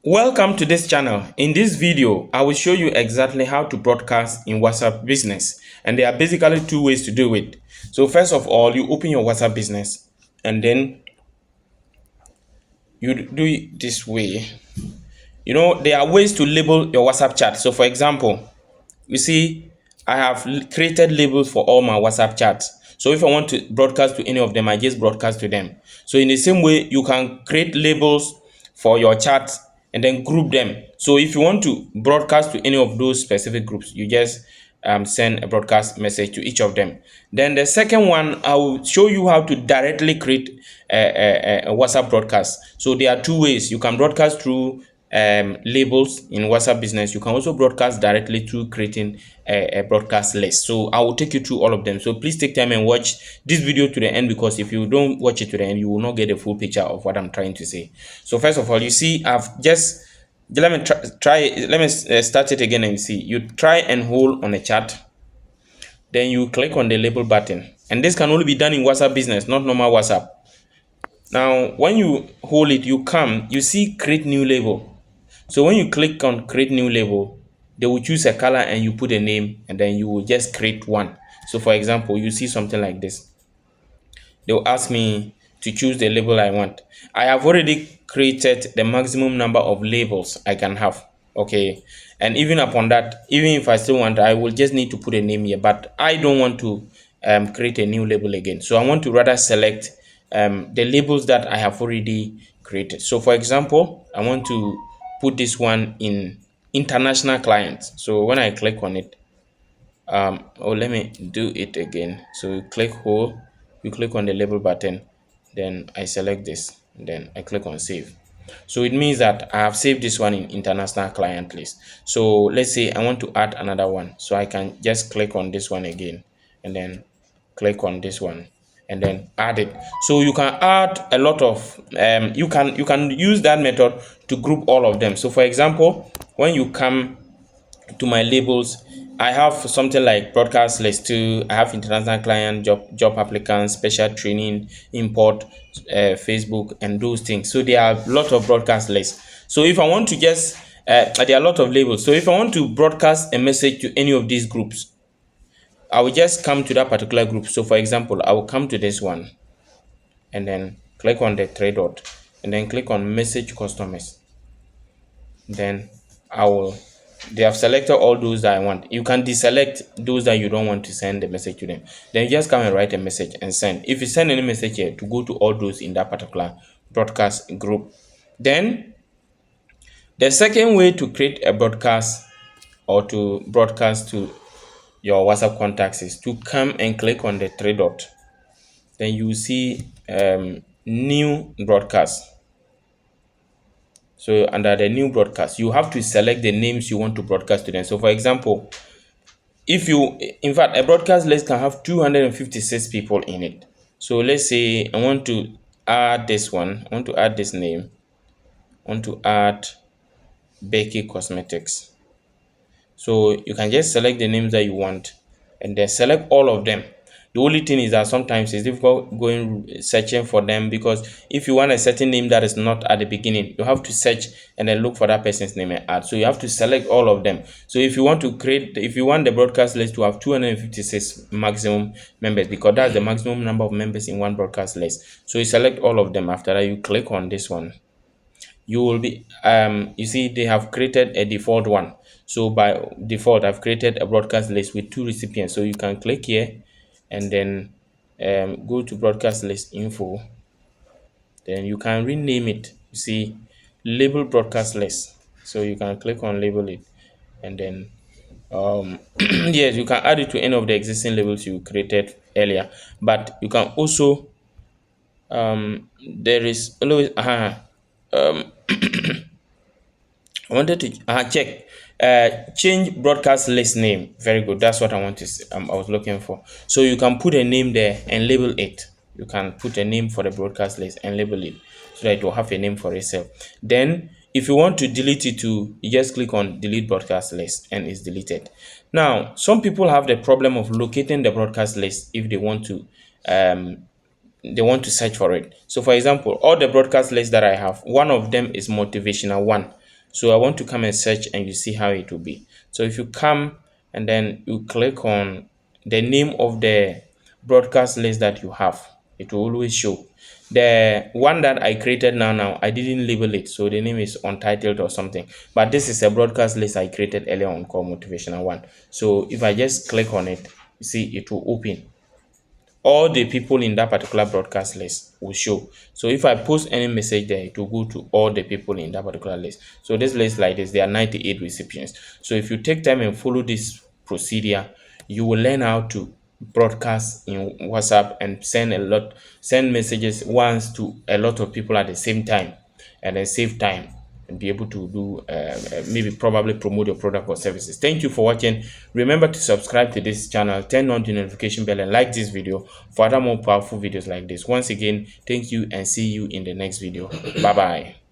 Welcome to this channel. In this video, I will show you exactly how to broadcast in WhatsApp Business. And there are basically two ways to do it. So first of all, you open your WhatsApp Business and then you do it this way. There are ways to label your WhatsApp chat. So for example, you see, I have created labels for all my WhatsApp chats. So if I want to broadcast to any of them, I just broadcast to them. So in the same way, you can create labels for your chats and then group them. So if you want to broadcast to any of those specific groups, you just send a broadcast message to each of them. Then the second one, I will show you how to directly create a WhatsApp broadcast. So there are two ways. You can broadcast through labels in WhatsApp Business. You can also broadcast directly through creating a broadcast list. So I will take you through all of them. So please take time and watch this video to the end, because if you don't watch it to the end, you will not get a full picture of what I'm trying to say. So first of all, you see, I've just let me start it again, and see, you try and hold on a chat, then you click on the label button, and this can only be done in WhatsApp Business, not normal WhatsApp. Now when you hold it, you see create new label. So when you click on create new label, they will choose a color and you put a name, and then you will just create one. So for example, you see something like this. They'll ask me to choose the label I want. I have already created the maximum number of labels I can have. Okay. And even upon that, even if I still want, I will just need to put a name here, but I don't want to create a new label again. So I want to rather select the labels that I have already created. So for example, I want to put this one in international clients. So when I click on it, let me do it again. So you click hold, you click on the label button, then I select this, then I click on save. So it means that I have saved this one in international client list. So let's say I want to add another one, so I can just click on this one again, and then click on this one, and then add it. So you can add a lot of you can use that method to group all of them. So for example, when you come to my labels, I have something like broadcast list 2, I have international client, job applicants, special training, import, Facebook, and those things. So there are a lot of broadcast lists. So if I want to just there are a lot of labels. So if I want to broadcast a message to any of these groups, I will just come to that particular group. So for example, I will come to this one and then click on the three dot, and then click on message customers. Then I will they have selected all those that I want. You can deselect those that you don't want to send the message to them. Then you just come and write a message and send. If you send any message here, to go to all those in that particular broadcast group. Then the second way to create a broadcast or to broadcast to your WhatsApp contacts is to come and click on the three dot. Then you see new broadcast. So under the new broadcast, you have to select the names you want to broadcast to them. So for example, if you in fact, a broadcast list can have 256 people in it. So let's say I want to add this one, I want to add this name, I want to add Becky Cosmetics. So you can just select the names that you want and then select all of them. The only thing is that sometimes it's difficult going searching for them, because if you want a certain name that is not at the beginning, you have to search and then look for that person's name and add. So you have to select all of them. So if you want the broadcast list to have 256 maximum members, because that's the maximum number of members in one broadcast list. So you select all of them. After that, you click on this one. You will be you see they have created a default one. So by default, I've created a broadcast list with 2 recipients. So you can click here and then go to broadcast list info. Then you can rename it. You see, label broadcast list. So you can click on label it, and then yes, you can add it to any of the existing labels you created earlier. But you can also there is always I wanted to check change broadcast list name. Very good. That's what I want to I was looking for. So you can put a name there and label it. You can put a name for the broadcast list and label it so that it will have a name for itself. Then if you want to delete it too, you just click on delete broadcast list and it's deleted. Now some people have the problem of locating the broadcast list if they want to search for it. So for example, all the broadcast lists that I have, one of them is motivational one. So I want to come and search, and you see how it will be. So if you come and then you click on the name of the broadcast list that you have, it will always show. The one that I created now, I didn't label it, so the name is untitled or something. But this is a broadcast list I created earlier on called Motivational One. So if I just click on it, you see it will open. All the people in that particular broadcast list will show. So if I post any message there, it will go to all the people in that particular list. So this list like this, there are 98 recipients. So if you take time and follow this procedure, you will learn how to broadcast in WhatsApp and send messages once to a lot of people at the same time, and then save time and be able to do maybe probably promote your product or services. Thank you for watching. Remember to subscribe to this channel, turn on the notification bell, and like this video for other more powerful videos like this. Once again, thank you and see you in the next video. Bye bye.